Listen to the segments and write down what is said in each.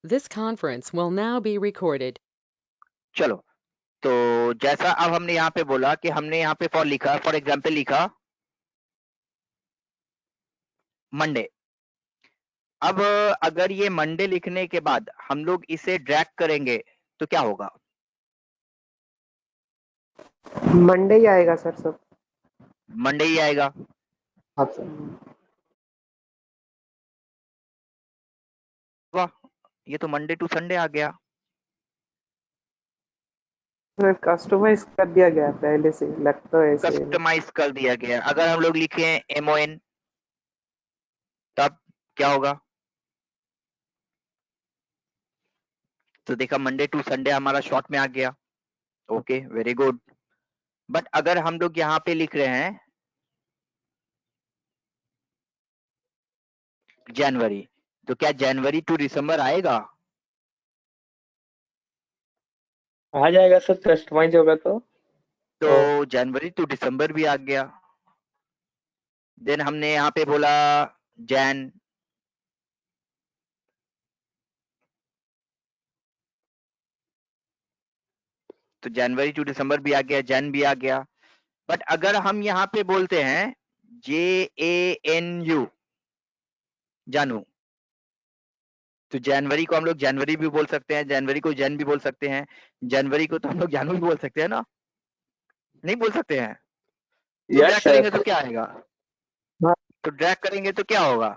This conference will now be recorded. चलो, तो जैसा अब हमने यहाँ पे बोला कि हमने यहाँ पे फॉर लिखा, फॉर एग्जाम्पल लिखा मंडे। अब अगर ये मंडे लिखने के बाद हम लोग इसे ड्रैग करेंगे तो क्या होगा? मंडे ही आएगा सर सब। मंडे ही आएगा। हाँ सर। वाह, ये तो मंडे टू संडे आ गया। सर कस्टमाइज कर दिया गया पहले से, लगता है ऐसे। कस्टमाइज कर दिया गया। अगर हम लोग लिखे MON तब क्या होगा? तो देखा, मंडे टू संडे हमारा शॉर्ट में आ गया। Okay, very good. बट अगर हम लोग यहाँ पे लिख रहे हैं जनवरी, तो क्या जनवरी टू दिसंबर आएगा? आ जाएगा सर, कस्टमाइज होगा तो जनवरी टू दिसंबर भी आ गया। देन हमने यहाँ पे बोला जैन, तो जनवरी टू दिसंबर भी आ गया, जैन भी आ गया। बट अगर हम यहाँ पे बोलते हैं JANU, जानू, तो जनवरी को हम लोग जनवरी भी बोल सकते हैं, जनवरी को जैन भी बोल सकते हैं, जनवरी को तो हम लोग जानू भी बोल सकते हैं ना? नहीं बोल सकते हैं? तो ड्रैग करेंगे तो क्या आएगा? हाँ। तो ड्रैग करेंगे तो क्या होगा?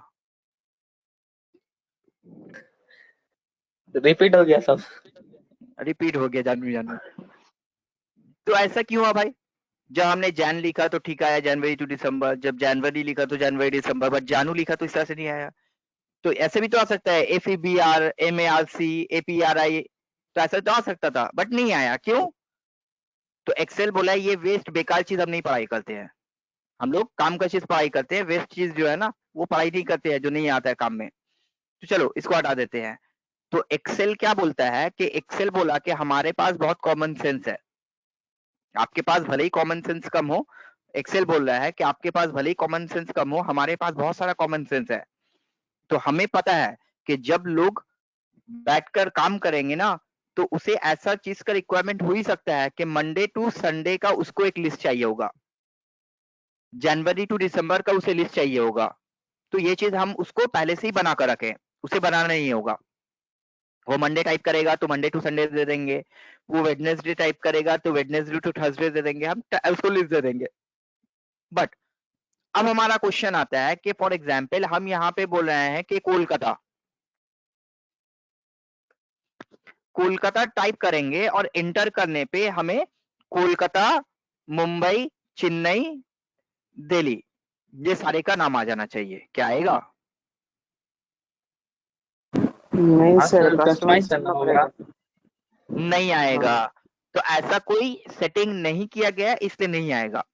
रिपीट हो गया सब। रिपीट हो गया जानू जानू। तो ऐसा क्यों हुआ भाई? जब हमने जैन लिखा तो ठीक आया, जनवरी टू दिसंबर। जब जनवरी लिखा तो जनवरी दिसंबर। बट जानू लिखा तो इस तरह से नहीं आया। तो ऐसे भी तो आ सकता है, FEBR MARC APRI, तो ऐसा तो आ सकता था, बट नहीं आया। क्यों? तो एक्सेल बोला ये वेस्ट, बेकार चीज हम नहीं पढ़ाई करते हैं। हम लोग काम का चीज पढ़ाई करते हैं, वेस्ट चीज जो है ना वो पढ़ाई नहीं करते हैं, जो नहीं आता है काम में। तो चलो इसको हटा देते हैं। तो एक्सेल क्या बोलता है कि एक्सेल बोला कि हमारे पास बहुत कॉमन सेंस है। आपके पास भले ही कॉमन सेंस कम हो, एक्सेल बोल रहा है कि आपके पास भले ही कॉमन सेंस कम हो, हमारे पास बहुत सारा कॉमन सेंस है। तो हमें पता है कि जब लोग बैठकर काम करेंगे ना, तो उसे ऐसा चीज का रिक्वायरमेंट हो ही सकता है कि मंडे टू संडे का उसको एक लिस्ट चाहिए होगा, जनवरी टू दिसंबर का उसे लिस्ट चाहिए होगा। तो ये चीज हम उसको पहले से ही बना कर रखें, उसे बनाना नहीं होगा। वो मंडे टाइप करेगा तो मंडे टू संडे दे देंगे, वो वेडनेसडे टाइप करेगा तो वेडनेसडे टू थर्सडे दे देंगे, हम उसको लिस्ट दे देंगे। बट अब हमारा क्वेश्चन आता है कि फॉर एग्जाम्पल हम यहाँ पे बोल रहे हैं कि कोलकाता, कोलकाता टाइप करेंगे और इंटर करने पे हमें कोलकाता, मुंबई, चेन्नई, दिल्ली, ये सारे का नाम आ जाना चाहिए। क्या आएगा? नहीं सर, कस्टमाइज कस्टमाइज करना करना होगा। पड़ेगा। नहीं आएगा। तो ऐसा कोई सेटिंग नहीं किया गया, इसलिए नहीं आएगा।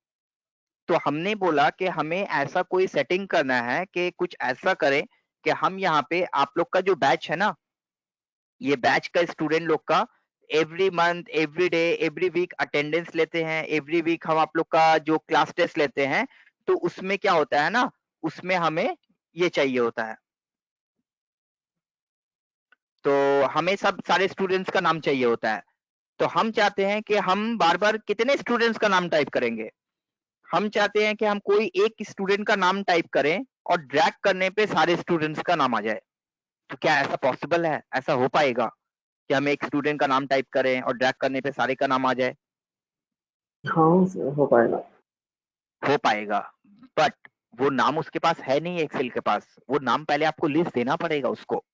तो हमने बोला कि हमें ऐसा कोई सेटिंग करना है कि कुछ ऐसा करें कि हम यहाँ पे आप लोग का जो बैच है ना, ये बैच का स्टूडेंट लोग का every month, every day, every week attendance लेते हैं। एवरी वीक हम आप लोग का जो क्लास टेस्ट लेते हैं, तो उसमें क्या होता है ना, उसमें हमें ये चाहिए होता है। तो हमें सब सारे स्टूडेंट्स का नाम चाहिए होता है। तो हम चाहते हैं कि हम बार बार कितने स्टूडेंट्स का नाम टाइप करेंगे? हम चाहते हैं कि हम कोई एक स्टूडेंट का नाम टाइप करें और ड्रैग करने पे सारे स्टूडेंट्स का नाम आ जाए। तो क्या ऐसा पॉसिबल है? ऐसा हो पाएगा कि हम एक स्टूडेंट का नाम टाइप करें और ड्रैग करने पे सारे का नाम आ जाए? हाँ सर, हो पाएगा। हो पाएगा, बट वो नाम उसके पास है नहीं, एक्सेल के पास। वो नाम पहले आपको लिस्ट देना पड़ेगा उसको,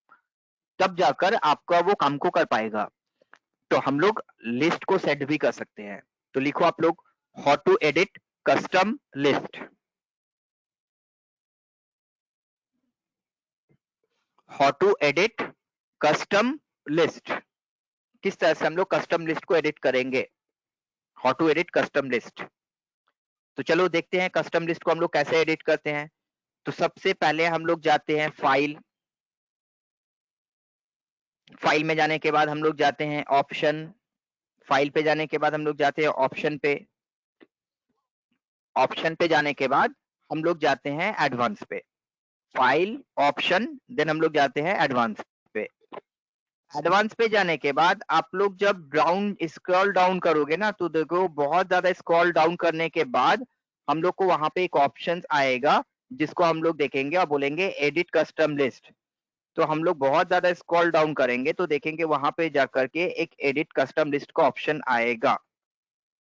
तब जाकर आपका वो काम को कर पाएगा। तो हम लोग लिस्ट को सेट भी कर सकते हैं। तो लिखो आप लोग, how to edit custom list. How to edit custom list, किस तरह से हम लोग कस्टम लिस्ट को एडिट करेंगे। How to edit custom list. तो चलो देखते हैं कस्टम लिस्ट को हम लोग कैसे एडिट करते हैं। तो सबसे पहले हम लोग जाते हैं फाइल, फाइल में जाने के बाद हम लोग जाते हैं ऑप्शन, फाइल पे जाने के बाद हम लोग जाते हैं ऑप्शन पे, ऑप्शन पे जाने के बाद हम लोग जाते हैं एडवांस पे। फाइल, ऑप्शन, देन हम लोग जाते हैं एडवांस पे। एडवांस पे जाने के बाद आप लोग जब डाउन स्क्रॉल डाउन करोगे ना तो देखो बहुत ज्यादा स्क्रॉल डाउन करने के बाद हम लोग को वहां पे एक ऑप्शन आएगा जिसको हम लोग देखेंगे और बोलेंगे एडिट कस्टम लिस्ट। तो हम लोग बहुत ज्यादा स्क्रॉल डाउन करेंगे तो देखेंगे वहां पे जाकर के एक एडिट कस्टम लिस्ट का ऑप्शन आएगा।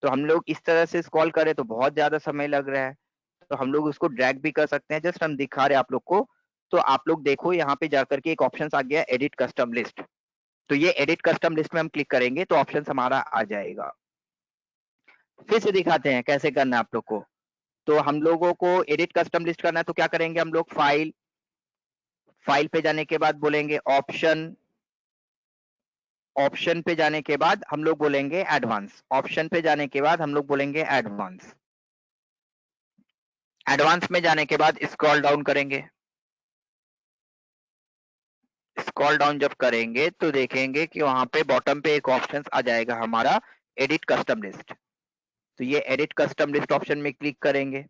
तो हम लोग इस तरह से स्क्रॉल करें तो बहुत ज्यादा समय लग रहा है, तो हम लोग उसको ड्रैग भी कर सकते हैं। जस्ट हम दिखा रहे हैं आप लोग को। तो आप लोग देखो यहाँ पे जाकर के एक ऑप्शन आ गया एडिट कस्टम लिस्ट। तो ये एडिट कस्टम लिस्ट में हम क्लिक करेंगे तो ऑप्शन हमारा आ जाएगा। फिर से दिखाते हैं कैसे करना है आप लोग को। तो हम लोगों को एडिट कस्टम लिस्ट करना है तो क्या करेंगे हम लोग, फाइल पे जाने के बाद बोलेंगे ऑप्शन, ऑप्शन पे जाने के बाद हम लोग बोलेंगे एडवांस, ऑप्शन पे जाने के बाद हम लोग बोलेंगे एडवांस। एडवांस में जाने के बाद स्क्रॉल डाउन करेंगे। स्क्रॉल डाउन जब करेंगे तो देखेंगे कि वहां पे बॉटम पे एक ऑप्शन आ जाएगा हमारा एडिट कस्टम लिस्ट। तो ये एडिट कस्टम लिस्ट ऑप्शन में क्लिक करेंगे।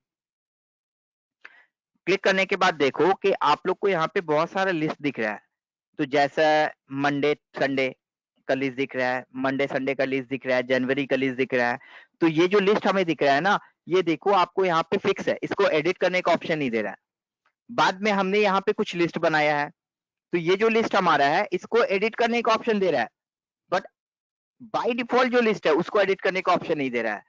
क्लिक करने के बाद देखो कि आप लोग को यहाँ पे बहुत सारा लिस्ट दिख रहा है। तो जैसा मंडे संडे का लिस्ट दिख रहा है, मंडे संडे का लिस्ट दिख रहा है, जनवरी का लिस्ट दिख रहा है। तो ये जो लिस्ट हमें दिख रहा है ना, ये देखो आपको यहाँ पे फिक्स है, इसको एडिट करने का ऑप्शन नहीं दे रहा है। बाद में हमने यहाँ पे कुछ लिस्ट बनाया है तो ये जो लिस्ट हमारा है इसको एडिट करने का ऑप्शन दे रहा है, बट बाय डिफॉल्ट जो लिस्ट है उसको एडिट करने का ऑप्शन नहीं दे रहा है।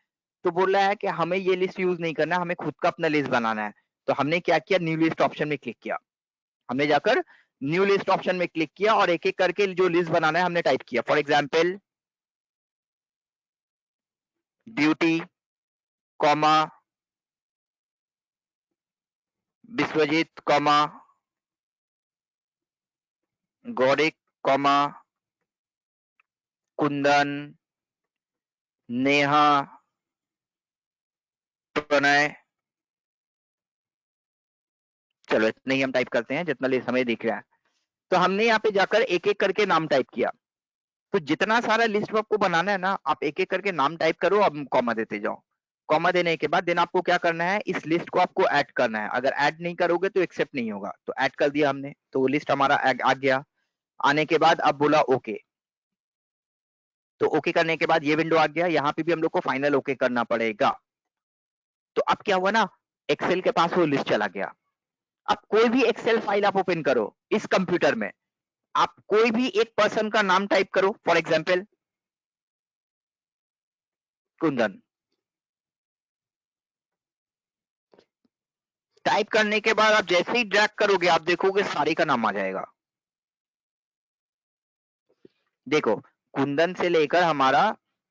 तो बोल रहा है कि हमें ये लिस्ट यूज नहीं करना, हमें खुद का अपना लिस्ट बनाना है। तो हमने क्या किया, न्यू लिस्ट ऑप्शन में क्लिक किया। हमने जाकर न्यू लिस्ट ऑप्शन में क्लिक किया और एक एक करके जो लिस्ट बनाना है हमने टाइप किया। For example Beauty comma Biswajit comma Gaurik comma Kundan Neha Pranay. चलो इतने ही हम टाइप करते हैं जितना लिस्ट हमें दिख रहा है। तो हमने यहाँ पे जाकर एक एक करके नाम टाइप किया। तो जितना सारा लिस्ट आपको बनाना है ना, आप एक एक करके नाम टाइप करो, अब कॉमा देते जाओ। कॉमा देने के बाद देन आपको क्या करना है, इस लिस्ट को आपको ऐड करना है। अगर ऐड नहीं करोगे तो एक्सेप्ट नहीं होगा। तो ऐड कर दिया हमने, तो वो लिस्ट हमारा आ गया। आने के बाद अब बोला ओके। तो ओके करने के बाद ये विंडो आ गया। यहाँ पे भी हम लोग को फाइनल ओके करना पड़ेगा। तो अब क्या हुआ ना, एक्सेल के पास वो लिस्ट चला गया। अब कोई भी एक्सेल फाइल आप ओपन करो इस कंप्यूटर में, आप कोई भी एक पर्सन का नाम टाइप करो। For example Kundan. टाइप करने के बाद आप जैसे ही ड्रैग करोगे आप देखोगे सारी का नाम आ जाएगा। देखो कुंदन से लेकर हमारा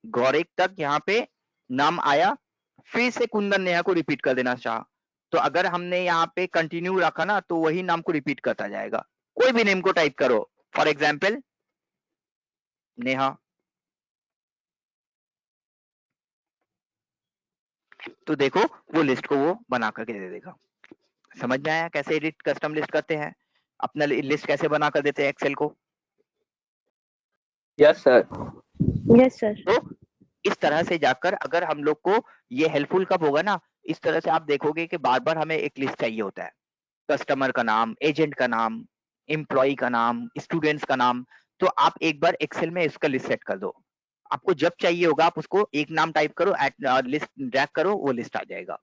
गौरिक तक यहाँ पे नाम आया। फिर से कुंदन नेहा को रिपीट कर देना चाह, तो अगर हमने यहाँ पे कंटिन्यू रखा ना तो वही नाम को रिपीट करता जाएगा। कोई भी नेम को टाइप करो, फॉर एग्जाम्पल नेहा। तो देखो वो लिस्ट को वो बना करके दे देगा। समझ में आया कैसे एडिट कस्टम लिस्ट करते हैं, अपना लिस्ट कैसे बना कर देते हैं एक्सेल को? Yes sir. Yes sir. तो इस तरह से जाकर अगर हम लोग को ये हेल्पफुल कब होगा ना, इस तरह से आप देखोगे कि बार बार हमें एक लिस्ट चाहिए होता है, कस्टमर का नाम, एजेंट का नाम, एम्प्लॉय का नाम, स्टूडेंट्स का नाम। तो आप एक बार एक्सेल में इसका लिस्ट सेट कर दो। आपको जब चाहिए होगा आप उसको एक नाम टाइप करो, लिस्ट ड्रैग करो, वो लिस्ट आ जाएगा।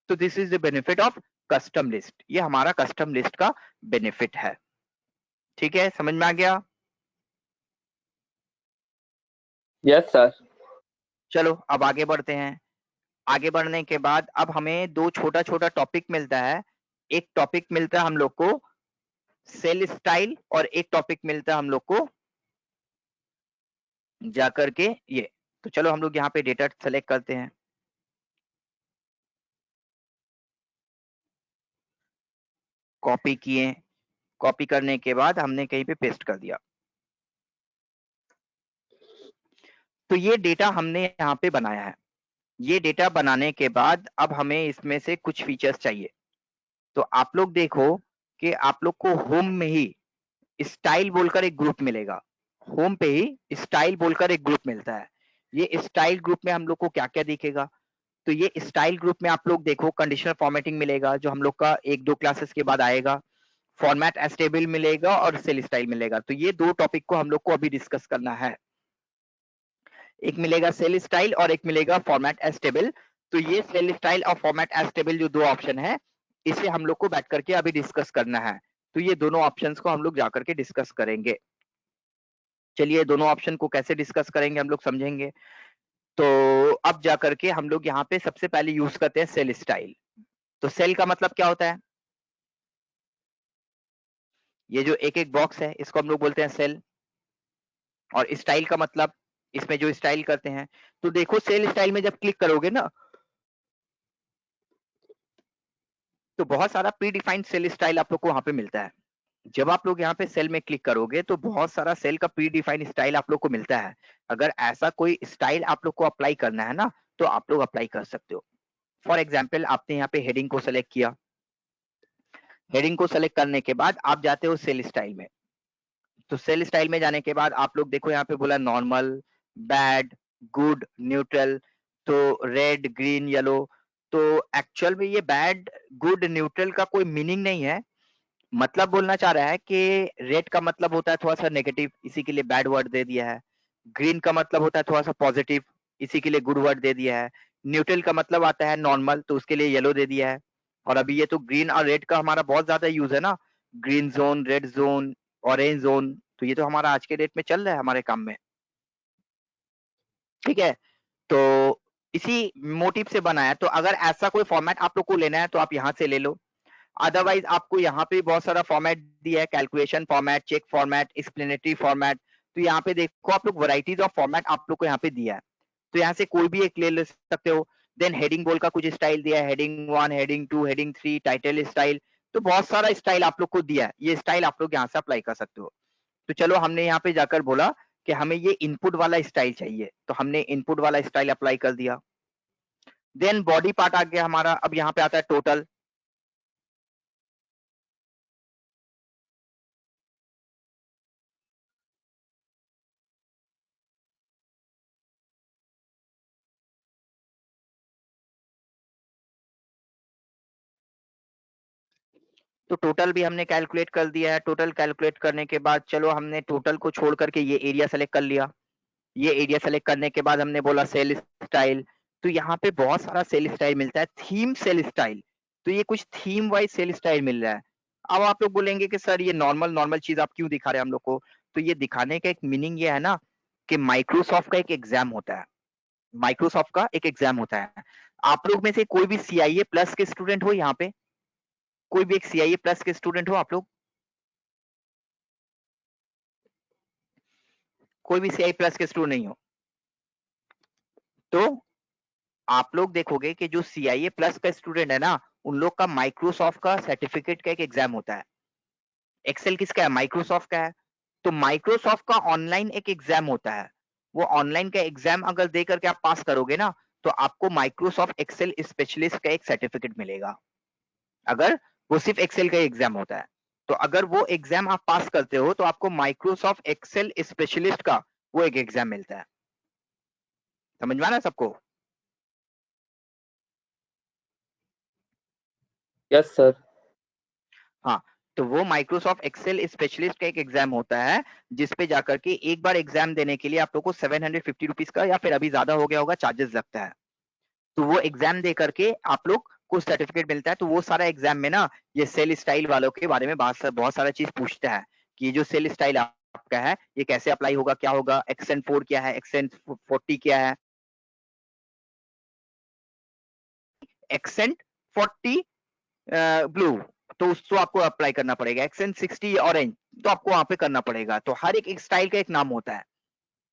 तो this is the benefit of custom list. ये हमारा कस्टम लिस्ट का बेनिफिट है। ठीक है, समझ में आ गया? Yes sir. चलो अब आगे बढ़ते हैं। आगे बढ़ने के बाद अब हमें दो छोटा छोटा टॉपिक मिलता है। एक टॉपिक मिलता है हम लोग को सेल स्टाइल और एक टॉपिक मिलता है हम लोग को जाकर के ये। तो चलो हम लोग यहाँ पे डेटा सेलेक्ट करते हैं। कॉपी किए, कॉपी करने के बाद हमने कहीं पे पेस्ट कर दिया। तो ये डेटा हमने यहाँ पे बनाया है। ये डेटा बनाने के बाद अब हमें इसमें से कुछ फीचर्स चाहिए। तो आप लोग देखो कि आप लोग को होम में ही स्टाइल बोलकर एक ग्रुप मिलेगा। होम पे ही स्टाइल बोलकर एक ग्रुप मिलता है। ये स्टाइल ग्रुप में हम लोग को क्या क्या दिखेगा, तो ये स्टाइल ग्रुप में आप लोग देखो कंडीशनल फॉर्मेटिंग मिलेगा जो हम लोग का 1-2 क्लासेस के बाद आएगा। फॉर्मेट एज टेबल मिलेगा और सेल स्टाइल मिलेगा। तो ये दो टॉपिक को हम लोग को अभी डिस्कस करना है। एक मिलेगा सेल स्टाइल और एक मिलेगा फॉर्मेट एज टेबल। तो ये सेल स्टाइल और फॉर्मेट एज टेबल जो दो ऑप्शन है, इसे हम लोग को बैठ करके अभी डिस्कस करना है। तो ये दोनों ऑप्शंस को हम लोग जाकर के डिस्कस करेंगे। चलिए दोनों ऑप्शन को कैसे डिस्कस करेंगे हम लोग समझेंगे। तो अब जाकर के हम लोग यहाँ पे सबसे पहले यूज करते हैं सेल स्टाइल। तो सेल का मतलब क्या होता है? ये जो एक एक बॉक्स है इसको हम लोग बोलते हैं सेल। और स्टाइल का मतलब इसमें जो स्टाइल करते हैं। तो देखो सेल स्टाइल में जब क्लिक करोगे ना, तो बहुत सारा प्री डिफाइंड सेल स्टाइल आप लोग को वहां पे मिलता है। जब आप लोग यहाँ पे सेल में क्लिक करोगे तो बहुत सारा सेल का प्री डिफाइंड स्टाइल आप लोग को मिलता है। अगर ऐसा कोई स्टाइल आप लोग को अप्लाई करना है ना, तो आप लोग अप्लाई कर सकते हो। फॉर एग्जाम्पल आपने यहाँ पे हेडिंग को सेलेक्ट किया। हेडिंग को सेलेक्ट करने के बाद आप जाते हो सेल स्टाइल में। तो सेल स्टाइल में जाने के बाद आप लोग देखो यहाँ पे बोला नॉर्मल, बैड, गुड, न्यूट्रल। तो रेड, ग्रीन, येलो। तो एक्चुअल में ये बैड, गुड, न्यूट्रल का कोई मीनिंग नहीं है। मतलब बोलना चाह रहा है कि रेड का मतलब होता है थोड़ा सा नेगेटिव, इसी के लिए बैड वर्ड दे दिया है। ग्रीन का मतलब होता है थोड़ा सा पॉजिटिव, इसी के लिए गुड वर्ड दे दिया है। न्यूट्रल का मतलब आता है नॉर्मल, तो उसके लिए येलो दे दिया है। और अभी ये तो ग्रीन और रेड का हमारा बहुत ज्यादा यूज है ना, green zone, red zone, orange zone. तो ये तो हमारा आज के डेट में चल रहा है हमारे काम में। ठीक है, तो इसी मोटिव से बनाया। तो अगर ऐसा कोई फॉर्मेट आप लोग को लेना है तो आप यहाँ से ले लो। अदरवाइज आपको यहाँ पे बहुत सारा फॉर्मेट दिया है, calculation format, check format, explanatory format. तो यहाँ पे देखो आप लोग वैरायटीज ऑफ फॉर्मेट आप लोग को यहाँ पे दिया है। तो यहाँ से कोई भी एक ले सकते हो। देन हेडिंग बोल का कुछ स्टाइल दिया है, heading 1, heading 2, heading 3, title style. तो बहुत सारा स्टाइल आप लोग को दिया है, ये स्टाइल आप लोग यहाँ से अप्लाई कर सकते हो। तो चलो हमने यहाँ पे जाकर बोला कि हमें ये इनपुट वाला स्टाइल चाहिए, तो हमने इनपुट वाला स्टाइल अप्लाई कर दिया। देन बॉडी पार्ट आ गया हमारा। अब यहाँ पे आता है टोटल। तो टोटल भी हमने कैलकुलेट कर दिया है। टोटल कैलकुलेट करने के बाद चलो हमने टोटल को छोड़ करके ये एरिया सेलेक्ट कर लिया। ये एरिया सेलेक्ट करने के बाद हमने बोला सेल स्टाइल। तो यहाँ पे बहुत सारा सेल स्टाइल मिलता है, थीम सेल स्टाइल। तो ये कुछ थीम वाइज सेल स्टाइल मिल रहा है। अब आप लोग बोलेंगे कि सर ये नॉर्मल नॉर्मल चीज आप क्यों दिखा रहे हैं हम लोग को? तो ये दिखाने का एक मीनिंग ये है ना कि माइक्रोसॉफ्ट का एक एग्जाम होता है। माइक्रोसॉफ्ट का एक एग्जाम होता है। आप लोग में से कोई भी CIA प्लस के स्टूडेंट हो यहाँ पे? कोई भी एक CIA प्लस के स्टूडेंट हो आप लोग? कोई भी CI प्लस के स्टूडेंट नहीं हो? तो आप लोग देखोगे कि जो CIA प्लस का स्टूडेंट है ना, उन लोग का माइक्रोसॉफ्ट का सर्टिफिकेट का एक एग्जाम होता है। एक्सेल किसका है? माइक्रोसॉफ्ट का है। तो माइक्रोसॉफ्ट का ऑनलाइन एक एग्जाम होता है। वो ऑनलाइन का एग्जाम अगर दे करके आप पास करोगे ना, तो आपको माइक्रोसॉफ्ट एक्सेल स्पेशलिस्ट का एक सर्टिफिकेट मिलेगा। अगर वो सिर्फ एक्सेल का एग्जाम होता है, तो अगर वो एग्जाम आप पास करते हो तो आपको माइक्रोसॉफ्ट एक्सेल स्पेशलिस्ट का वो एक एग्जाम मिलता है। समझ में आ रहा है सबको? Yes sir. हाँ, तो वो माइक्रोसॉफ्ट एक्सेल स्पेशलिस्ट का एक एग्जाम होता है, जिसपे जाकर के एक बार एग्जाम देने के लिए आप लोग को 750 रुपीज का, या फिर अभी ज्यादा हो गया होगा, चार्जेस लगता है। तो वो एग्जाम दे करके आप लोग को सर्टिफिकेट मिलता है। तो वो सारा एग्जाम में ना ये सेल स्टाइल वालों के बारे में बहुत सारा चीज पूछता है कि ये जो सेल स्टाइल आपका है ये कैसे अप्लाई होगा, क्या होगा, एक्सेंट 4 क्या है, एक्सेंट 40 क्या है, एक्सेंट 40 ब्लू तो उसको आपको अप्लाई करना पड़ेगा, एक्सेंट 60 ऑरेंज तो आपको वहां पे करना पड़ेगा। तो हर एक स्टाइल का एक नाम होता है।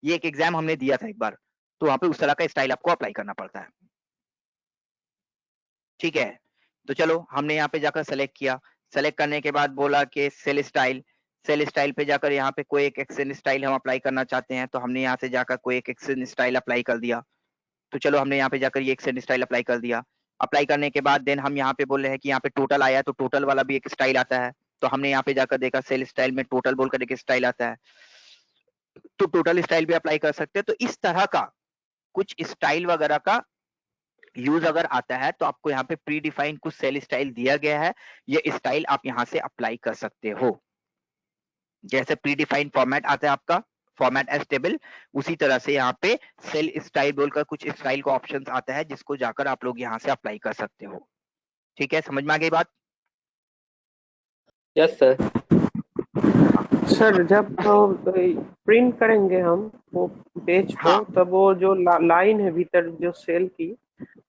ये एक एग्जाम हमने दिया था एक बार, तो वहां पे उस तरह का स्टाइल आपको अप्लाई करना पड़ता है। ठीक है, तो चलो हमने यहाँ पे जाकर सेलेक्ट किया। सेलेक्ट करने के बाद बोला कि सेल स्टाइल। सेल स्टाइल पे जाकर यहाँ पे कोई एक एक्सेंट स्टाइल हम अप्लाई करना चाहते हैं, तो हमने यहाँ से जाकर कोई एक एक्सेंट स्टाइल अप्लाई कर दिया। तो चलो हमने यहाँ पे जाकर ये एक्सेंट स्टाइल अप्लाई कर दिया। अप्लाई करने के बाद देन हम यहाँ पे बोल रहे हैं कि यहाँ पे टोटल आया, तो टोटल वाला भी एक स्टाइल आता है। तो हमने यहाँ पे जाकर देखा सेल स्टाइल में टोटल बोलकर एक स्टाइल आता है, तो टोटल स्टाइल भी अप्लाई कर सकते हैं। तो इस तरह का कुछ स्टाइल वगैरह का यूज अगर आता है तो आपको यहाँ पे प्री डिफाइंड कुछ सेल स्टाइल दिया गया है, ये स्टाइल आप यहाँ से अप्लाई कर सकते हो। जैसे प्री डिफाइंड फॉर्मेट आता है आपका फॉर्मेट एज टेबल, उसी तरह से यहाँ पे सेल स्टाइल बोलकर कुछ स्टाइल का ऑप्शन आता है जिसको जाकर आप लोग यहाँ से अप्लाई कर सकते हो। ठीक है, समझ में आ गई बात? Yes sir. सर जब प्रिंट करेंगे हम वो पेज को, हाँ। तब वो जो लाइन है भीतर जो सेल की,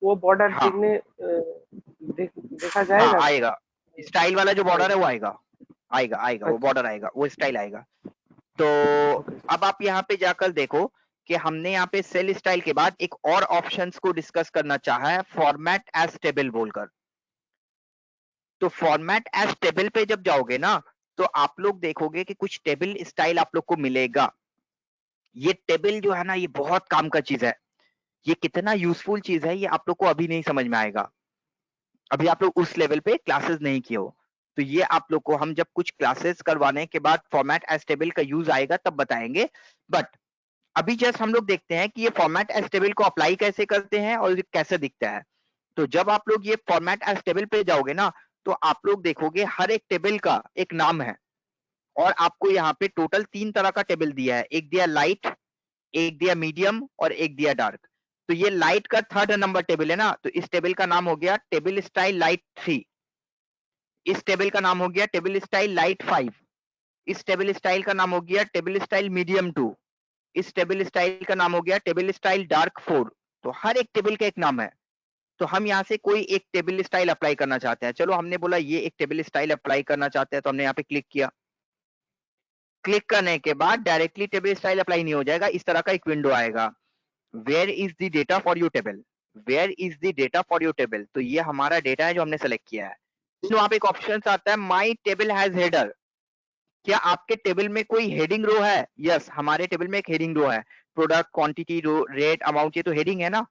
वो बॉर्डर हाँ। देखा हाँ जाएगा? आएगा, स्टाइल वाला जो बॉर्डर है वो आएगा, वो अच्छा। बॉर्डर आएगा, वो स्टाइल आएगा। तो ओके। अब आप यहाँ पे जाकर देखो कि हमने यहाँ पे सेल स्टाइल के बाद एक और ऑप्शंस को डिस्कस करना चाहा है, फॉर्मेट एज टेबल बोलकर। तो फॉर्मेट एज टेबल पे जब जाओगे ना तो आप लोग देखोगे कि कुछ टेबल स्टाइल आप लोग को मिलेगा। ये टेबल जो है ना ये बहुत काम का चीज है, ये कितना यूजफुल चीज है ये आप लोग को अभी नहीं समझ में आएगा, अभी आप लोग उस लेवल पे क्लासेस नहीं किए हो। तो ये आप लोग को हम जब कुछ क्लासेस करवाने के बाद फॉर्मेट एज टेबल का यूज आएगा तब बताएंगे। बट अभी जस्ट हम लोग देखते हैं कि ये फॉर्मेट एज टेबल को अप्लाई कैसे करते हैं और ये कैसे दिखता है। तो जब आप लोग ये फॉर्मेट एज टेबल पे जाओगे ना तो आप लोग देखोगे हर एक टेबल का एक नाम है, और आपको यहाँ पे टोटल 3 तरह का टेबल दिया है, एक दिया लाइट, एक दिया मीडियम और एक दिया डार्क। तो ये लाइट का 3rd नंबर टेबल है ना, तो इस टेबल का नाम हो गया टेबल स्टाइल लाइट 3। इस टेबल का नाम हो गया टेबल स्टाइल लाइट 5। इस टेबल स्टाइल का नाम हो गया टेबल स्टाइल मीडियम 2। इस टेबल स्टाइल का नाम हो गया टेबल स्टाइल डार्क 4। तो हर एक टेबल का एक नाम है। तो हम यहाँ से कोई एक टेबल स्टाइल अप्लाई करना चाहते हैं, चलो हमने बोला ये एक टेबल स्टाइल अप्लाई करना चाहते हैं, तो हमने यहाँ पे क्लिक किया। क्लिक करने के बाद डायरेक्टली टेबल स्टाइल अप्लाई नहीं हो जाएगा, इस तरह का एक विंडो आएगा, where is the data for your table, where is the data for your table. तो ये हमारा डेटा है जो हमने सेलेक्ट किया है। तो वहां पे एक ऑप्शन आता है माई टेबल हैज हेडर, क्या आपके टेबल में कोई हेडिंग रो है? यस, हमारे टेबल में एक हेडिंग रो है, प्रोडक्ट क्वांटिटी रो रेट अमाउंट, ये तो हेडिंग है ना।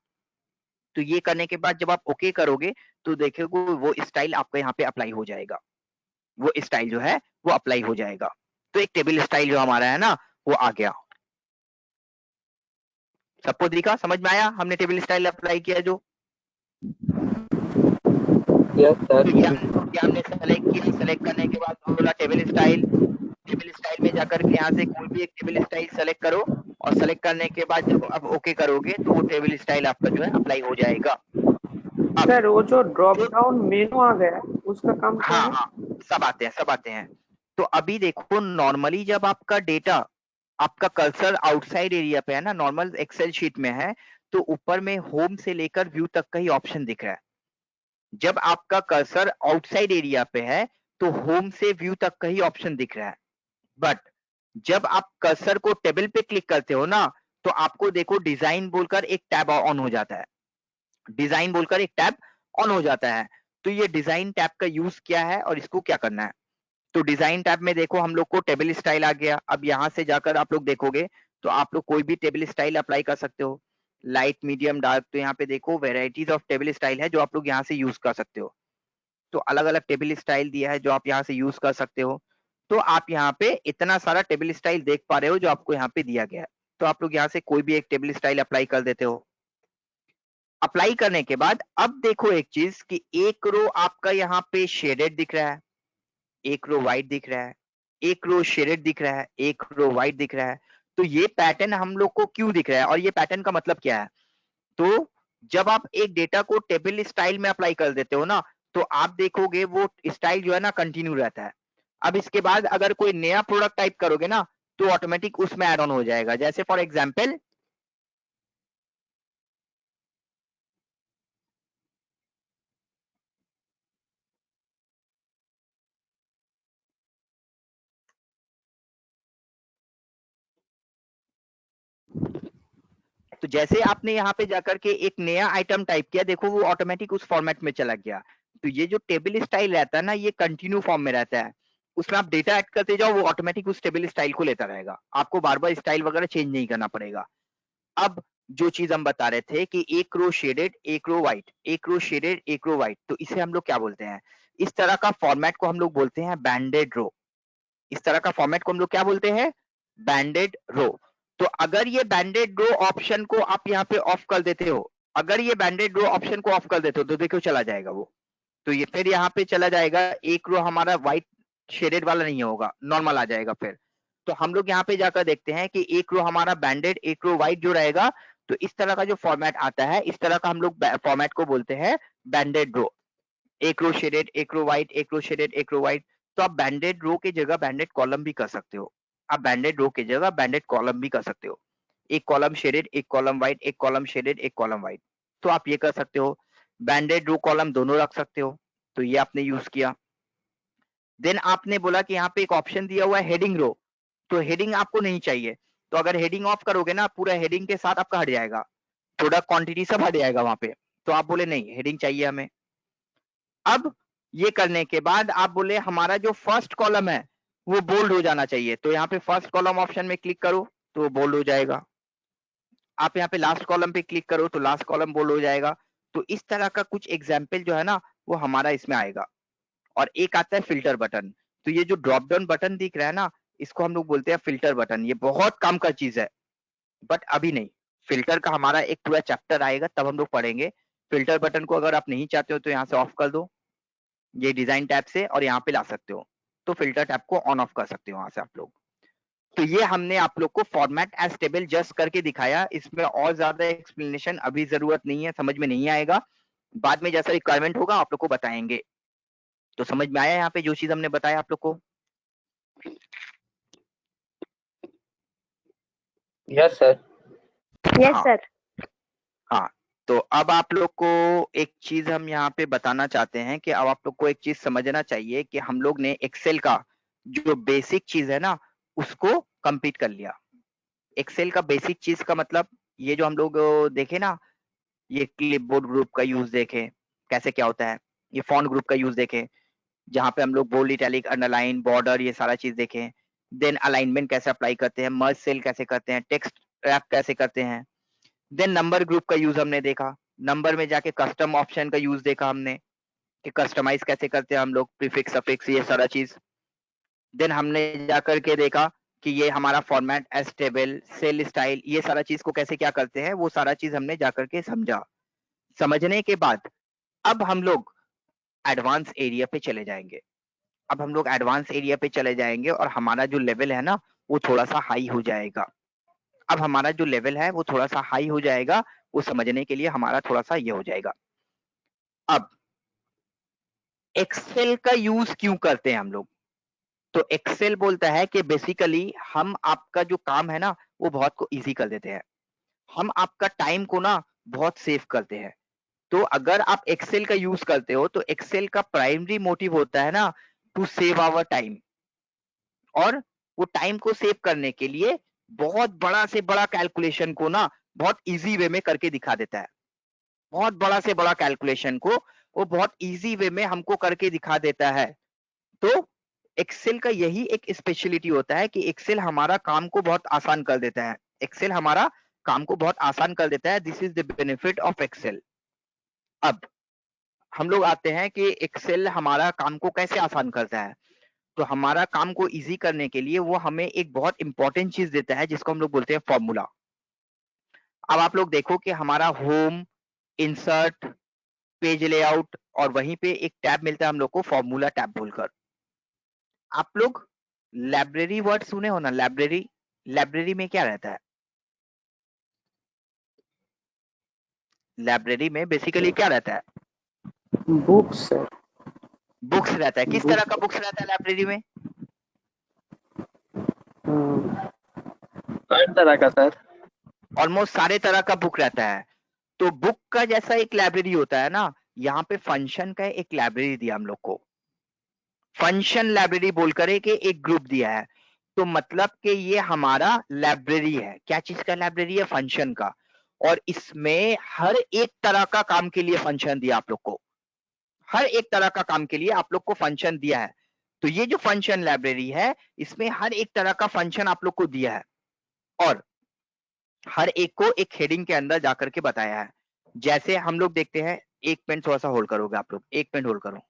तो ये करने के बाद जब आप ओके करोगे तो देखोगे वो स्टाइल आपका यहाँ पे अप्लाई हो जाएगा, वो स्टाइल जो है वो अप्लाई हो जाएगा। तो एक टेबल स्टाइल जो हमारा है ना वो आ गया। सबको दिखा, समझ में आया हमने टेबल स्टाइल अप्लाई किया जो? यस तो सर। ये हमने सेलेक्ट किया, सेलेक्ट करने के बाद बोला टेबल स्टाइल, टेबल स्टाइल में जाकर के यहाँ से कोई भी एक टेबल स्टाइल सेलेक्ट करो, और सेलेक्ट करने के बाद जब आप ओके करोगे तो वो टेबल स्टाइल आपका जो है अप्लाई हो जाएगा। अब सर वो जो ड्रॉप डाउन मेनू आ गया उसका काम क्या हाँ है? हाँ सब आते हैं। तो अभी देखो नॉर्मली जब आपका डेटा, आपका कर्सर आउटसाइड एरिया पे है ना, नॉर्मल एक्सेल शीट में है, तो ऊपर में होम से लेकर व्यू तक का ही ऑप्शन दिख रहा है। जब आपका कर्सर आउटसाइड एरिया पे है तो होम से व्यू तक का ही ऑप्शन दिख रहा है। बट जब आप कर्सर को टेबल पे क्लिक करते हो ना तो आपको देखो डिजाइन बोलकर एक टैब ऑन हो जाता है, डिजाइन बोलकर एक टैब ऑन हो जाता है। तो ये डिजाइन टैब का यूज क्या है और इसको क्या करना है? तो डिजाइन टैब में देखो हम लोग को टेबल स्टाइल आ गया। अब यहाँ से जाकर आप लोग देखोगे तो आप लोग कोई भी टेबल स्टाइल अप्लाई कर सकते हो, लाइट मीडियम डार्क। तो यहाँ पे देखो वेराइटीज ऑफ टेबल स्टाइल है जो आप लोग यहाँ से यूज कर सकते हो। तो अलग अलग टेबल स्टाइल दिया है जो आप यहाँ से यूज कर सकते हो। तो आप यहाँ पे इतना सारा टेबल स्टाइल देख पा रहे हो जो आपको यहाँ पे दिया गया है। तो आप लोग यहाँ से कोई भी एक टेबल स्टाइल अप्लाई कर देते हो। अप्लाई करने के बाद अब देखो एक चीज कि एक रो आपका यहाँ पे शेडेड दिख रहा है, एक रो व्हाइट दिख रहा है, एक रो शेडेड दिख रहा है, एक रो व्हाइट दिख रहा है। तो ये पैटर्न हम लोग को क्यों दिख रहा है और ये पैटर्न का मतलब क्या है? तो जब आप एक डेटा को टेबल स्टाइल में अप्लाई कर देते हो ना तो आप देखोगे वो स्टाइल जो है ना कंटिन्यू रहता है। अब इसके बाद अगर कोई नया प्रोडक्ट टाइप करोगे ना तो ऑटोमेटिक उसमें ऐड ऑन हो जाएगा। जैसे फॉर एग्जांपल तो जैसे आपने यहाँ पे जाकर के एक नया आइटम टाइप किया, देखो वो ऑटोमेटिक उस फॉर्मेट में चला गया। तो ये जो टेबल स्टाइल रहता है ना ये कंटिन्यू फॉर्म में रहता है, उसमें आप डेटा ऐड करते जाओ वो ऑटोमेटिक उस टेबल स्टाइल को लेता रहेगा, आपको बार बार स्टाइल वगैरह चेंज नहीं करना पड़ेगा। अब जो चीज हम बता रहे थे कि एक रो शेडेड एक रो व्हाइट, एक रो शेडेड एक रो व्हाइट, तो इसे हम लोग क्या बोलते हैं? इस तरह का फॉर्मेट को हम लोग बोलते हैं बैंडेड रो। इस तरह का फॉर्मेट को हम लोग क्या बोलते हैं? बैंडेड रो। तो अगर ये बैंडेड रो ऑप्शन को आप यहाँ पे ऑफ कर देते हो, अगर ये बैंडेड रो ऑप्शन को ऑफ कर देते हो तो देखो चला जाएगा वो, तो ये फिर यहाँ पे चला जाएगा, एक रो हमारा व्हाइट शेडेड वाला नहीं होगा, नॉर्मल आ जाएगा फिर। तो हम लोग यहाँ पे जाकर देखते हैं कि एक रो हमारा बैंडेड, एक रो व्हाइट जो रहेगा, तो इस तरह का जो फॉर्मेट आता है, इस तरह का हम लोग फॉर्मेट को बोलते हैं बैंडेड रो। एक रो शेडेड, एक रो व्हाइट, एक रो शेडेड, एक रो व्हाइट। तो आप बैंडेड रो की जगह बैंडेड कॉलम भी कर सकते हो, आप बैंडेड रो की जगह बैंडेड कॉलम भी कर सकते हो। एक कॉलम शेडेड, एक कॉलम व्हाइट, एक कॉलम शेडेड, एक कॉलम व्हाइट, तो आप ये कर सकते हो। बैंडेड रो कॉलम दोनों रख सकते हो, तो ये आपने यूज किया। देन आपने बोला कि यहाँ पे एक ऑप्शन दिया हुआ है हेडिंग रो, तो हेडिंग आपको नहीं चाहिए, तो अगर हेडिंग ऑफ करोगे ना, पूरा हेडिंग के साथ आपका हट जाएगा, प्रोडक्ट क्वांटिटी सब हट जाएगा वहां पे, तो आप बोले नहीं हेडिंग चाहिए हमें। अब ये करने के बाद आप बोले हमारा जो फर्स्ट कॉलम है वो बोल्ड हो जाना चाहिए, तो यहाँ पे फर्स्ट कॉलम ऑप्शन में क्लिक करो तो वो बोल्ड हो जाएगा। आप यहाँ पे लास्ट कॉलम पे क्लिक करो तो लास्ट कॉलम बोल्ड हो जाएगा। तो इस तरह का कुछ एग्जाम्पल जो है ना वो हमारा इसमें आएगा। और एक आता है फिल्टर बटन, तो ये जो ड्रॉप डाउन बटन दिख रहा है ना, इसको हम लोग बोलते हैं फिल्टर बटन। ये बहुत काम का चीज है, बट अभी नहीं। फिल्टर का हमारा एक पूरा चैप्टर आएगा तब हम लोग पढ़ेंगे। फिल्टर बटन को अगर आप नहीं चाहते हो तो यहाँ से ऑफ कर दो, ये डिजाइन टैब से, और यहाँ पे ला सकते हो, तो फिल्टर टैब को ऑन ऑफ कर सकते हो वहां से आप लोग। तो ये हमने आप लोग को फॉर्मेट एज टेबल जस्ट करके दिखाया, इसमें और ज्यादा एक्सप्लेनेशन अभी जरूरत नहीं है, समझ में नहीं आएगा, बाद में जैसा रिक्वायरमेंट होगा आप लोग को बताएंगे। तो समझ में आया यहाँ पे जो चीज हमने बताया आप लोग को? Yes, sir. यस हाँ सर। हाँ। तो अब आप लोग को एक चीज हम यहाँ पे बताना चाहते हैं कि अब आप लोग को एक चीज समझना चाहिए कि हम लोग ने एक्सेल का जो बेसिक चीज है ना उसको कंप्लीट कर लिया। एक्सेल का बेसिक चीज का मतलब ये जो हम लोग देखे ना, ये क्लिपबोर्ड ग्रुप का यूज देखे कैसे क्या होता है, ये फॉन्ट ग्रुप का यूज देखे जहाँ पे हम लोग बोल्ड, इटैलिक, अंडरलाइन, बॉर्डर ये सारा चीज देखे। देन अलाइनमेंट कैसे अप्लाई करते हैं, मर्ज सेल कैसे करते हैं, टेक्स्ट रैप कैसे करते हैं। देन नंबर ग्रुप का यूज हमने देखा, नंबर में जाके कस्टम ऑप्शन का यूज देखा हमने कि कस्टमाइज कैसे करते हैं हम लोग, प्रीफिक्स सफिक्स ये सारा चीज। देन हमने जाकर के देखा कि ये हमारा format as table, cell style, ये सारा चीज को कैसे क्या करते हैं, वो सारा चीज हमने जाकर के समझा। समझने के बाद अब हम लोग एडवांस एरिया पे चले जाएंगे। अब हम लोग एडवांस एरिया पे चले जाएंगे और हमारा जो लेवल है ना वो थोड़ा सा हाई हो जाएगा। अब हमारा जो लेवल है वो थोड़ा सा हाई हो जाएगा, वो समझने के लिए हमारा थोड़ा सा ये हो जाएगा। अब एक्सेल का यूज क्यों करते हैं हम लोग? तो एक्सेल बोलता है कि बेसिकली हम आपका जो काम है ना वो बहुत को इजी कर देते हैं, हम आपका टाइम को ना बहुत सेव करते हैं। तो अगर आप एक्सेल का यूज करते हो तो एक्सेल का प्राइमरी मोटिव होता है ना टू सेव आवर टाइम, और वो टाइम को सेव करने के लिए बहुत बड़ा से बड़ा कैलकुलेशन को ना बहुत इजी वे में करके दिखा देता है। बहुत बड़ा से बड़ा कैलकुलेशन को वो बहुत इजी वे में हमको करके दिखा देता है। तो एक्सेल का यही एक स्पेशलिटी होता है कि एक्सेल हमारा काम को बहुत आसान कर देता है। एक्सेल हमारा काम को बहुत आसान कर देता है, this is the benefit of Excel. अब हम लोग आते हैं कि एक्सेल हमारा काम को कैसे आसान करता है। तो हमारा काम को इजी करने के लिए वो हमें एक बहुत इंपॉर्टेंट चीज देता है जिसको हम लोग बोलते हैं फॉर्मूला। अब आप लोग देखो कि हमारा होम, इंसर्ट, पेज लेआउट और वहीं पे एक टैब मिलता है हम लोग को फॉर्मूला टैब बोलकर। आप लोग लाइब्रेरी वर्ड सुने हो ना, लाइब्रेरी, लाइब्रेरी में क्या रहता है? लाइब्रेरी में बेसिकली क्या रहता है? Books sir. बुक्स रहता है। किस तरह का बुक्स। बुक्स रहता है लाइब्रेरी में? हर तरह का सर। ऑलमोस्ट सारे तरह का बुक रहता है। तो बुक का जैसा एक लाइब्रेरी होता है ना, यहाँ पे फंक्शन का एक लाइब्रेरी दिया हम लोग को, फंक्शन लाइब्रेरी बोलकर एक ग्रुप दिया है। तो मतलब कि ये हमारा लाइब्रेरी है, क्या चीज का लाइब्रेरी है? फंक्शन का। और इसमें हर एक तरह का काम के लिए फंक्शन दिया आप लोग को, हर एक तरह का काम के लिए आप लोग को फंक्शन दिया है। तो ये जो फंक्शन लाइब्रेरी है इसमें हर एक तरह का फंक्शन आप लोग को दिया है, और हर एक को एक हेडिंग के अंदर जाकर के बताया है। जैसे हम लोग देखते हैं, एक मिनट थोड़ा सा होल्ड करोगे आप लोग, एक मिनट होल्ड करो।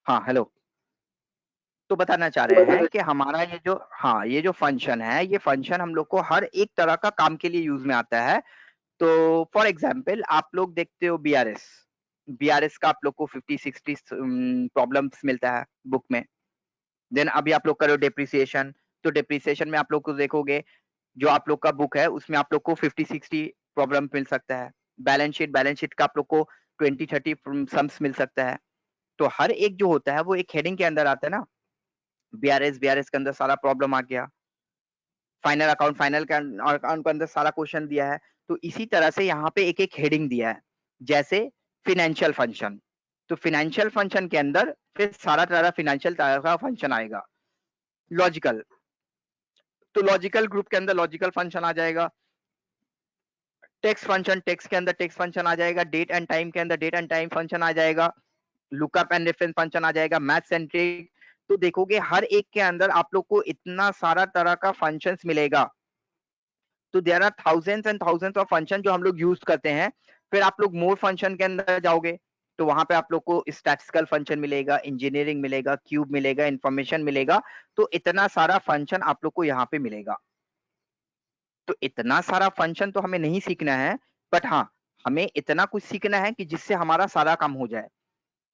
हाँ हेलो, तो बताना चाह रहे हैं कि हमारा ये जो फंक्शन है, ये फंक्शन हम लोग को हर एक तरह का काम के लिए यूज में आता है। तो फॉर एग्जाम्पल आप लोग देखते हो बीआरएस, बीआरएस का आप लोग को 50-60 प्रॉब्लम्स मिलता है बुक में। देन अभी आप लोग करो डेप्रिसिएशन, तो डेप्रिसिएशन में आप लोग को देखोगे जो आप लोग का बुक है उसमें आप लोग को 50-60 प्रॉब्लम मिल सकता है। बैलेंस शीट का आप लोग को 20-30 सम्स मिल सकता है। तो हर एक जो होता है वो एक हेडिंग के अंदर आता है ना। बीआरएस के अंदर सारा प्रॉब्लम आ गया, फाइनल अकाउंट के अंदर सारा क्वेश्चन दिया है। तो इसी तरह से यहाँ पे एक एक हेडिंग दिया है, जैसे फिनेंशियल फंक्शन। तो फिनेंशियल फंक्शन के अंदर फिर सारा तरह फिनेंशियल तरह का फंक्शन आएगा। लॉजिकल, तो लॉजिकल ग्रुप के अंदर लॉजिकल फंक्शन आ जाएगा। टेक्स्ट फंक्शन, टेक्स्ट के अंदर टेक्स्ट फंक्शन आ जाएगा। डेट एंड टाइम के अंदर डेट एंड टाइम फंक्शन आ जाएगा। लुकअप एंड रेफरेंस फंक्शन आ जाएगा। मैथ सेंट्रिक, तो देखोगे हर एक के अंदर आप लोग को इतना सारा तरह का फंक्शंस मिलेगा। तो there are thousands and thousands of function जो हम लोग यूज करते हैं। फिर आप लोग मोर फंक्शन के अंदर जाओगे तो वहां पे आप लोग को स्टैटिस्टिकल फंक्शन मिलेगा, इंजीनियरिंग मिलेगा, क्यूब मिलेगा, इंफॉर्मेशन मिलेगा। तो इतना सारा फंक्शन आप लोग को यहाँ पे मिलेगा। तो इतना सारा फंक्शन तो हमें नहीं सीखना है, बट हाँ हमें इतना कुछ सीखना है कि जिससे हमारा सारा काम हो जाए।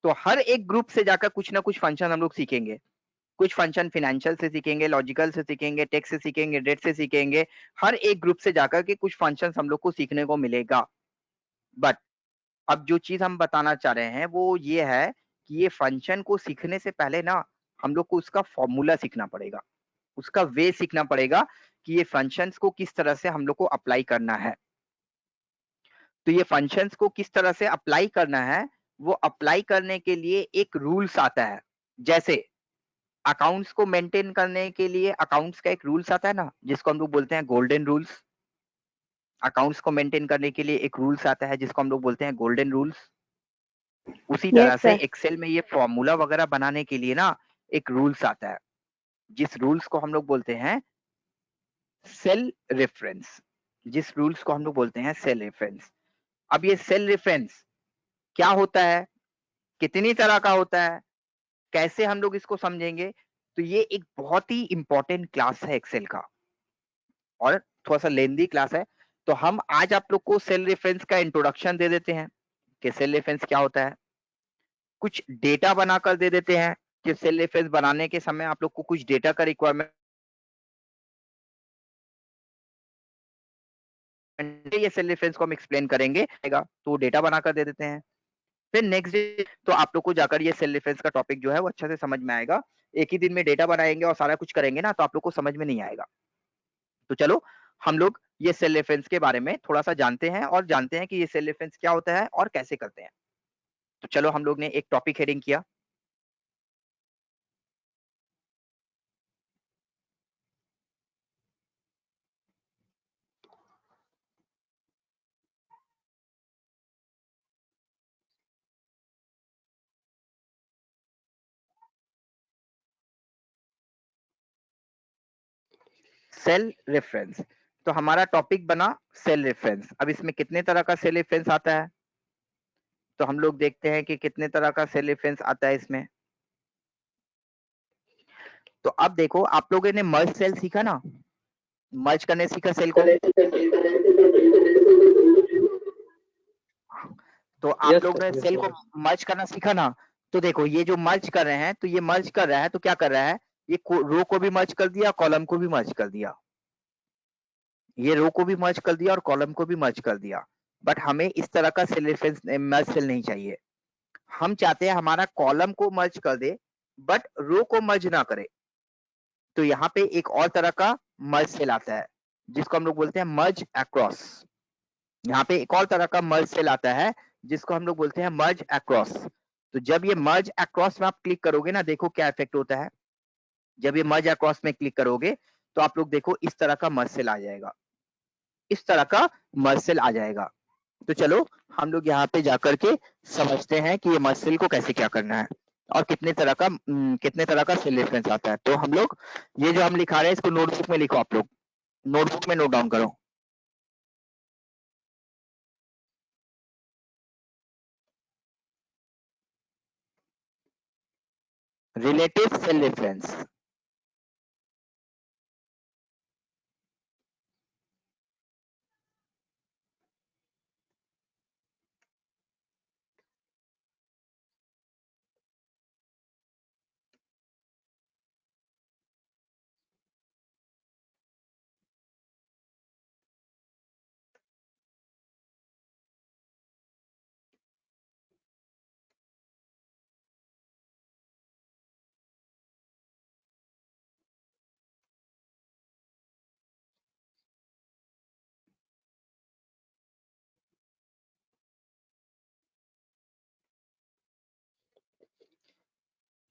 तो हर एक ग्रुप से जाकर कुछ ना कुछ फंक्शन हम लोग सीखेंगे। कुछ फंक्शन फिनेंशियल से सीखेंगे, लॉजिकल से सीखेंगे, टेक्स्ट से सीखेंगे, डेट से सीखेंगे। हर एक ग्रुप से जाकर के कुछ फंक्शन हम लोग को सीखने को मिलेगा। बट अब जो चीज हम बताना चाह रहे हैं वो ये है कि ये फंक्शन को सीखने से पहले ना हम लोग को उसका फॉर्मूला सीखना पड़ेगा, उसका वे सीखना पड़ेगा कि ये फंक्शंस को किस तरह से हम लोग को अप्लाई करना है। तो ये फंक्शंस को किस तरह से अप्लाई करना है, वो अप्लाई करने के लिए एक रूल्स आता है। जैसे अकाउंट्स को मेंटेन करने के लिए अकाउंट्स का एक रूल्स आता है ना, जिसको हम लोग बोलते हैं गोल्डन रूल्स। अकाउंट्स को मेंटेन करने के लिए एक रूल्स आता है जिसको हम लोग बोलते हैं गोल्डन रूल्स। उसी तरह यस से सर। एक्सेल में ये फॉर्मूला वगैरह बनाने के लिए ना एक रूल्स आता है, जिस रूल्स को हम लोग बोलते हैं सेल रेफरेंस। जिस रूल्स को हम लोग बोलते हैं सेल रेफरेंस। अब ये सेल रेफरेंस क्या होता है, कितनी तरह का होता है, कैसे हम लोग इसको समझेंगे, तो ये एक बहुत ही इंपॉर्टेंट क्लास है एक्सेल का, और थोड़ा सा लेंदी क्लास है। तो हम आज आप लोग को सेल रेफरेंस का इंट्रोडक्शन दे देते हैं कि सेल रेफरेंस क्या होता है। कुछ डेटा बनाकर दे देते हैं कि सेल रेफरेंस बनाने के समय आप लोग को कुछ डेटा का रिक्वायरमेंट, ये सेल रेफरेंस को हम एक्सप्लेन करेंगे तो डेटा बनाकर दे देते हैं। फिर नेक्स्ट डे तो आप लोग को जाकर ये सेल रेफरेंस का टॉपिक जो है वो अच्छा से समझ में आएगा। एक ही दिन में डेटा बनाएंगे और सारा कुछ करेंगे ना तो आप लोग को समझ में नहीं आएगा। तो चलो हम लोग ये सेल रेफरेंस के बारे में थोड़ा सा जानते हैं और जानते हैं कि ये सेल रेफरेंस क्या होता है और कैसे करते हैं। तो चलो हम लोग ने एक टॉपिक हेडिंग किया, सेल रेफरेंस। तो हमारा टॉपिक बना सेल रेफरेंस। अब इसमें कितने तरह का सेल रेफरेंस आता है, तो हम लोग देखते हैं कि कितने तरह का सेल रेफरेंस आता है इसमें। तो अब देखो आप लोगों ने मर्ज सेल सीखा ना, मर्ज करने सीखा सेल को। तो आप यस लोग सर, ने यस सेल को सर। मर्ज करना सीखा ना। तो देखो ये जो मर्ज कर रहे हैं, तो ये मर्ज कर रहा है तो क्या कर रहा है, ये रो को भी मर्ज कर दिया, कॉलम को भी मर्ज कर दिया। ये रो को भी मर्ज कर दिया और कॉलम को भी मर्ज कर दिया। बट हमें इस तरह का सेल रेफरेंस मर्ज सेल नहीं चाहिए। हम चाहते हैं हमारा कॉलम को मर्ज कर दे बट रो को मर्ज ना करे। तो यहाँ पे एक और तरह का मर्ज सेल आता है जिसको हम लोग बोलते हैं मर्ज अक्रॉस। यहाँ पे एक और तरह का मर्ज सेल आता है जिसको हम लोग बोलते हैं मर्ज अक्रॉस। तो जब ये मर्ज अक्रॉस में आप क्लिक करोगे ना, देखो क्या इफेक्ट होता है। जब ये मर्ज अक्रॉस में क्लिक करोगे तो आप लोग देखो इस तरह का मर्ज सेल आ जाएगा, इस तरह का मर्ज सेल आ जाएगा। तो चलो हम लोग यहाँ पे जाकर के समझते हैं कि ये मर्ज सेल को कैसे क्या करना है और कितने तरह का सेल रेफरेंस आता है। तो हम लोग ये जो हम लिखा रहे हैं इसको नोटबुक में लिखो, आप लोग नोटबुक में नोट डाउन करो। Relative cell reference.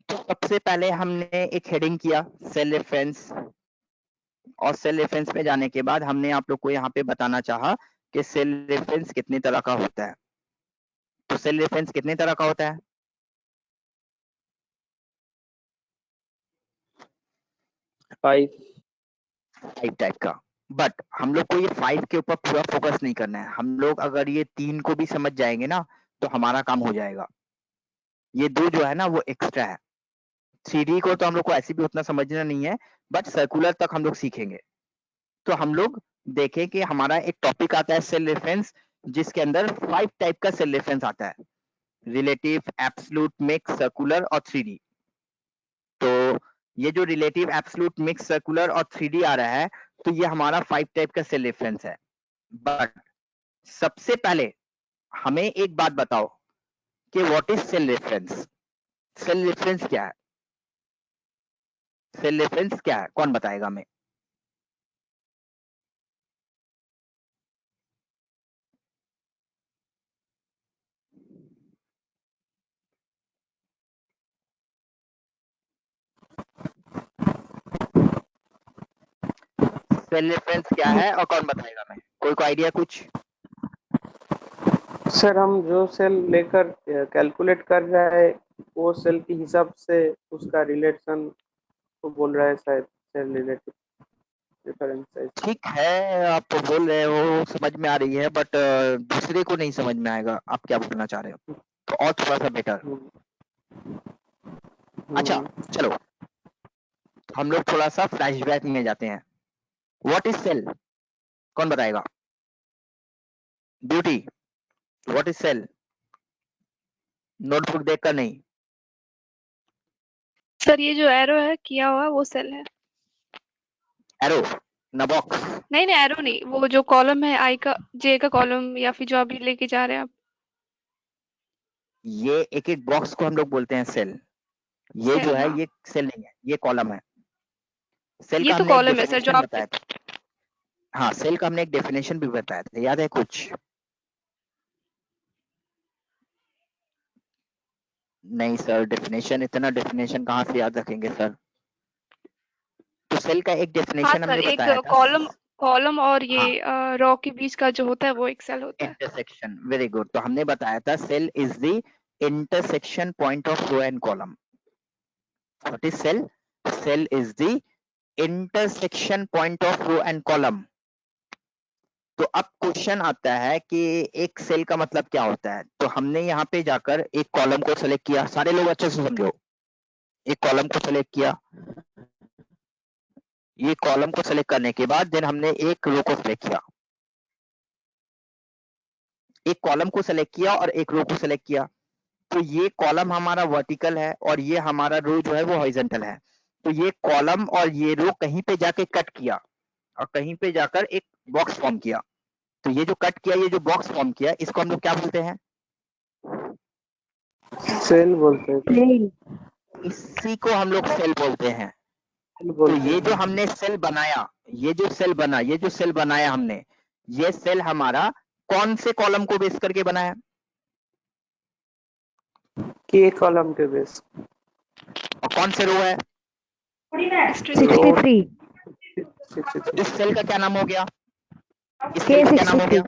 तो सबसे पहले हमने एक हेडिंग किया सेल रेफरेंस, और सेल रेफरेंस में जाने के बाद हमने आप लोग को यहाँ पे बताना चाहा कि सेल रेफरेंस कितने तरह का होता है। तो सेल रेफरेंस कितने तरह का होता है? 5 टाइप का। बट हम लोग को ये 5 के ऊपर पूरा फोकस नहीं करना है। हम लोग अगर ये 3 को भी समझ जाएंगे ना तो हमारा काम हो जाएगा। ये 2 जो है ना वो एक्स्ट्रा है। 3D को तो हम लोग को ऐसे भी उतना समझना नहीं है, बट सर्कुलर तक हम लोग सीखेंगे। तो हम लोग देखें कि हमारा एक टॉपिक आता है सेल रेफरेंस, जिसके अंदर 5 टाइप का सेल रेफरेंस आता है, रिलेटिव, एब्सोल्यूट, मिक्स, सर्कुलर और 3D। तो ये जो रिलेटिव, एब्सोल्यूट, मिक्स, सर्कुलर और 3D आ रहा है, तो ये हमारा 5 टाइप का सेल रेफरेंस है। बट सबसे पहले हमें एक बात बताओ कि what is cell reference? Cell reference क्या है? सेल रेफरेंस क्या है, कौन बताएगा हमें? सेल रेफरेंस क्या है और कौन बताएगा हमें? कोई को आइडिया कुछ? सर हम जो सेल लेकर कैलकुलेट कर रहा है वो सेल के हिसाब से उसका रिलेशन को बोल रहा है शायद, सेल रिलेटिव डिफरेंस। ठीक है, आप बोल रहे हो, समझ में आ रही है, बट दूसरे को नहीं समझ में आएगा आप क्या बोलना चाह रहे हो। तो और थोड़ा सा बेटर। अच्छा चलो, हम लोग थोड़ा सा फ्लैशबैक में जाते हैं। व्हाट इज सेल, कौन बताएगा? Beauty, what is cell? Notebook देखकर नहीं। सर ये जो एरो है किया हुआ वो सेल है। एरो ना बॉक्स? नहीं नहीं एरो नहीं, वो जो कॉलम है आई का जे का कॉलम या फिर जो अभी लेके जा रहे हैं आप। ये एक एक बॉक्स को हम लोग बोलते हैं सेल। ये सेल जो है हाँ। ये सेल नहीं है, ये कॉलम है। सेल ये का तो हमने एक कॉलम है सर जो डेफिनेशन आप बताया था। हाँ, सेल का हमने एक डेफिनेशन भी बताया था, याद है कुछ? नहीं सर, डेफिनेशन, इतना डेफिनेशन कहाँ से याद रखेंगे सर? तो सेल का एक हाँ डेफिनेशन सर हमने एक बताया था। कॉलम और हाँ, ये रो के बीच का जो होता है वो एक सेल होता है। Intersection, very good. तो हमने बताया था cell is the intersection point of row and column. What is cell? Cell is the intersection point of row and column. तो अब क्वेश्चन आता है कि एक सेल का मतलब क्या होता है। तो हमने यहाँ पे जाकर एक कॉलम को सेलेक्ट किया, सारे लोग अच्छे से समझो। एक कॉलम को सेलेक्ट किया, ये कॉलम को सेलेक्ट करने के बाद देन हमने एक रो को सेलेक्ट किया। एक कॉलम को सेलेक्ट किया और एक रो को सेलेक्ट किया। तो ये कॉलम हमारा वर्टिकल है और ये हमारा रो जो है वो हॉरिजॉन्टल है। तो ये कॉलम और ये रो कहीं पे जाके कट किया और कहीं पे जाकर एक बॉक्स फॉर्म किया। तो ये जो कट किया, ये जो बॉक्स फॉर्म किया, इसको हम लोग क्या बोलते हैं? सेल बोलते हैं। इसी को हम लोग सेल बोलते हैं। सेल तो बोलते ये हैं। जो हमने सेल बनाया, ये जो सेल बना, ये जो सेल बनाया हमने, ये सेल हमारा कौन से कॉलम को बेस करके बनाया? के कॉलम के बेस। और कौन से रो है? 63 इस सेल का क्या नाम हो गया? इस सेल का क्या नाम हो गया?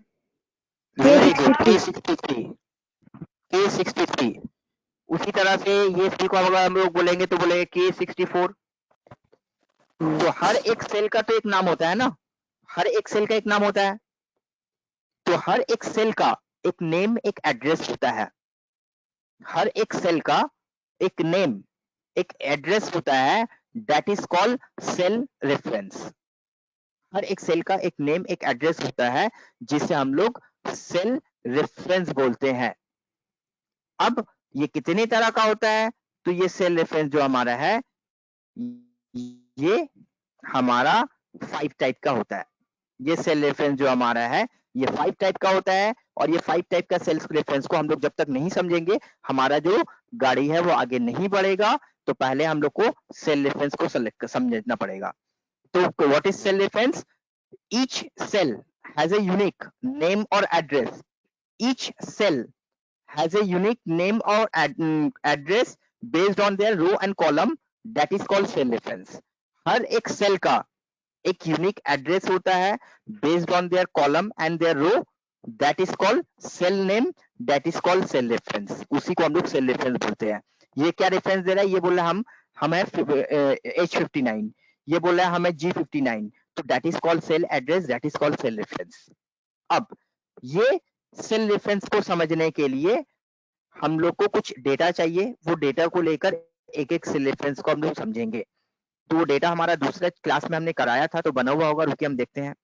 Very good, K63। K63। उसी तरह से ये सेल को अगर हम लोग बोलेंगे तो बोलेंगे K64। तो हर एक सेल का तो एक नाम होता है ना, हर एक सेल का एक नाम होता है। तो हर एक सेल का एक नेम, एक एड्रेस होता है। हर एक सेल का एक नेम, एक एड्रेस होता है that is called cell reference. हर एक सेल का एक नेम एक एड्रेस होता है जिसे हम लोग सेल रेफरेंस बोलते हैं। अब ये कितने तरह का होता है? तो ये सेल रेफरेंस जो हमारा है ये हमारा 5 टाइप का होता है। ये सेल रेफरेंस जो हमारा है ये 5 टाइप का होता है, और ये 5 टाइप का सेल्स रेफरेंस को हम लोग जब तक नहीं समझेंगे हमारा जो गाड़ी है वो आगे नहीं बढ़ेगा। तो पहले हम लोग को सेल रेफरेंस को समझना पड़ेगा। तो what is cell reference? Each cell has a unique name और address. Each cell has a unique name or address based on their row and column, that is called cell reference। हर एक cell का एक unique address होता है based on their column and their row, that is called cell name, that is called cell reference. उसी को हम लोग सेल रेफरेंस बोलते हैं। ये क्या रेफरेंस दे रहा है? ये बोल रहा है हम है H59, ये बोल रहा है हमें G59, तो that is called cell address, that is called cell reference. अब ये सेल रेफरेंस को समझने के लिए हम लोग को कुछ डेटा चाहिए, वो डेटा को लेकर एक एक सेल रेफरेंस को हम लोग समझेंगे। तो वो डेटा हमारा दूसरे क्लास में हमने कराया था, तो बना हुआ होगा, रुकिए हम देखते हैं।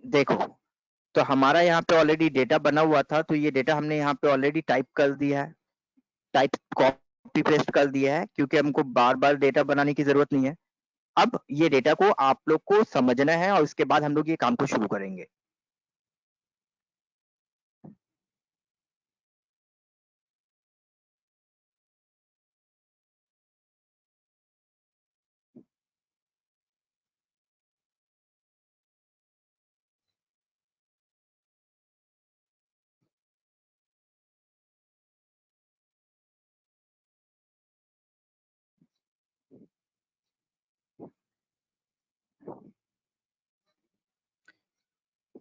देखो, तो हमारा यहाँ पे ऑलरेडी डेटा बना हुआ था, तो ये डेटा हमने यहाँ पे ऑलरेडी टाइप कर दिया है, टाइप कॉपी पेस्ट कर दिया है, क्योंकि हमको बार बार डेटा बनाने की जरूरत नहीं है। अब ये डेटा को आप लोग को समझना है और उसके बाद हम लोग ये काम को शुरू करेंगे।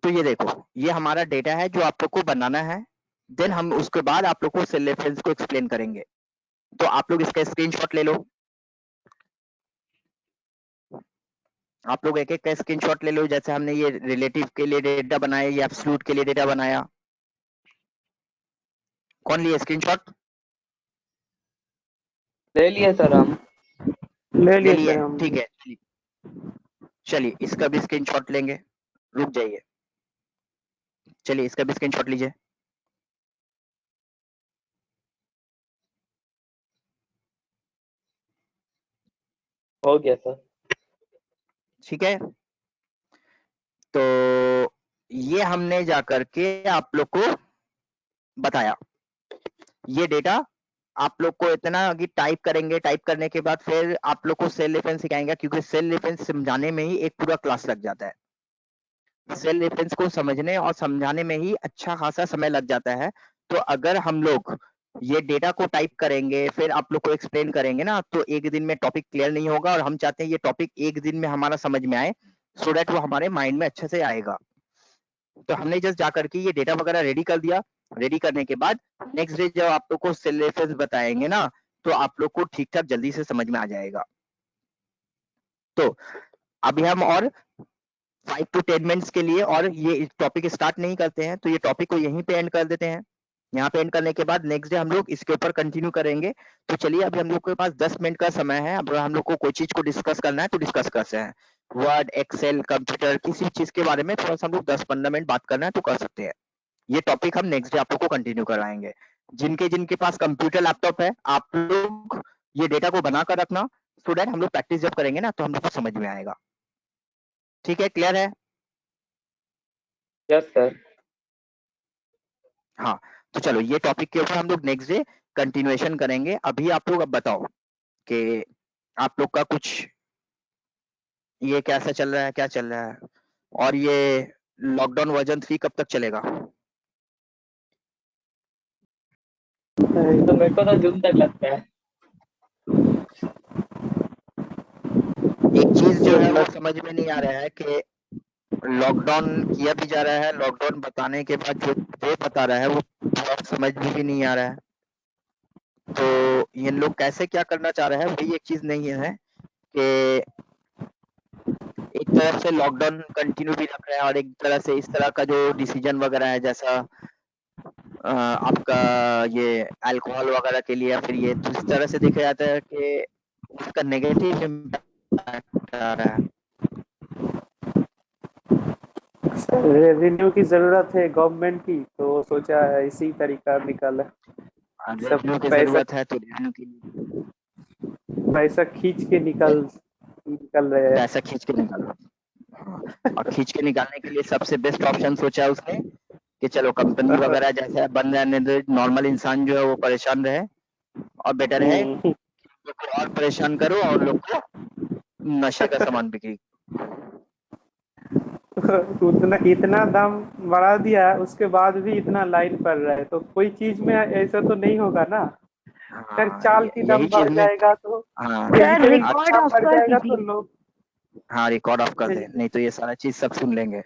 तो ये देखो, ये हमारा डेटा है जो आप लोग को बनाना है, देन हम उसके बाद आप लोग को सेल रेफरेंस को एक्सप्लेन करेंगे। तो आप लोग इसका स्क्रीनशॉट ले लो, आप लोग एक एक का स्क्रीनशॉट ले लो। जैसे हमने ये रिलेटिव के लिए डेटा बनाया, ये एब्सोल्यूट के लिए डेटा बनाया। कौन लिए स्क्रीनशॉट? ले लिए सर हम। ले ले लिए लिए, सर हम। ठीक है। चलिए इसका भी स्क्रीनशॉट लेंगे, रुक जाइए, चलिए इसका भी स्क्रीनशॉट लीजिए। हो गया सर। ठीक है, तो ये हमने जाकर के आप लोग को बताया। ये डेटा आप लोग को इतना कि टाइप करेंगे, टाइप करने के बाद फिर आप लोग को सेल रेफरेंस सिखाएंगे, क्योंकि सेल रेफरेंस समझाने में ही एक पूरा क्लास लग जाता है। सेल रेफरेंस को समझने और समझाने में ही अच्छा खासा समय लग जाता है। तो अगर हम लोग ये डेटा को टाइप करेंगे फिर आप लोग को एक्सप्लेन करेंगे ना, तो एक दिन में टॉपिक क्लियर नहीं होगा, और हम चाहते हैं ये टॉपिक एक दिन में हमारा समझ में आए, सो दैट वो हमारे माइंड में अच्छे से आएगा। तो हमने जस्ट जाकर के ये डेटा वगैरह रेडी कर दिया। रेडी करने के बाद नेक्स्ट डे जब आप लोग को सेल रेफरेंस बताएंगे ना, तो आप लोग को ठीक ठाक जल्दी से समझ में आ जाएगा। तो अभी हम और 5 to 10 मिनट्स के लिए और ये टॉपिक स्टार्ट नहीं करते हैं, तो ये टॉपिक को यहीं पे एंड कर देते हैं। यहाँ पे एंड करने के बाद नेक्स्ट डे हम लोग इसके ऊपर कंटिन्यू करेंगे। तो चलिए अभी हम लोग के पास 10 मिनट का समय है। अब हम लोग को कोई चीज को डिस्कस करना है तो डिस्कस करते हैं। वर्ड, एक्सेल, कंप्यूटर, किसी चीज के बारे में थोड़ा सा हम लोग 10-15 मिनट बात करना है तो कर सकते हैं। ये टॉपिक हम नेक्स्ट डे आप लोग को कंटिन्यू कराएंगे। जिनके जिनके पास कंप्यूटर लैपटॉप है, आप लोग ये डेटा को बना कर रखना, सो दैट हम लोग प्रैक्टिस जब करेंगे ना तो हम लोग को समझ में आएगा। ठीक है, क्लियर है? Yes sir. हाँ, तो चलो ये टॉपिक के ऊपर हम लोग नेक्स्ट डे कंटिन्यूएशन करेंगे। अभी आप लोग अब बताओ कि आप लोग का कुछ ये कैसा चल रहा है, क्या चल रहा है, और ये लॉकडाउन वर्जन 3 कब तक चलेगा? तो मेरे को तो जून तक लगता है। एक चीज जो है वो समझ में नहीं आ रहा है कि लॉकडाउन किया भी जा रहा है, लॉकडाउन बताने के बाद जो वो बता रहा है वो पूरा समझ में भी नहीं आ रहा है। तो ये लोग कैसे क्या करना चाह रहे हैं वही एक चीज नहीं है कि एक तरफ से लॉकडाउन कंटिन्यू भी रख रहे हैं और एक तरह से इस तरह का जो डिसीजन वगैरह है, जैसा आपका ये अल्कोहल वगैरह के लिए, या फिर ये तो इस तरह से देखा जाता है कि उसका नेगेटिव इम्पैक्ट आ रहा है। रेवेन्यू की जरूरत है गवर्नमेंट की, तो सोचा है इसी तरीका निकाला। सब रेवेन्यू की पैसा जरूरत है तो रेवेन्यू की पैसा खींच के निकल रहे हैं। पैसा खींच के निकालो। हाँ, और खींच के निकालने के लिए सबसे बेस्ट ऑप्शन सोचा है उसने कि चलो कंपनी वगैरह जैसा बंद रहने दो, नॉर्मल इंसान जो है वो परेशान रहे, और बेटर है कि लोग को और परेशान करो और लोग को नशे का सामान बिक्री। उतना इतना दाम बढ़ा दिया, उसके बाद भी इतना लाइन पड़ रहा है, तो कोई चीज में ऐसा तो नहीं होगा ना। अगर चाल की दाम यही बढ़ चीज में जाएगा तो हाँ सर vegetable रिकॉर्ड दाम ऑफ बढ़ कर जाएगा तो दीजिए। लोग हाँ रिकॉर्ड ऑफ कर दे, नहीं तो ये सारा चीज सब सुन लेंगे।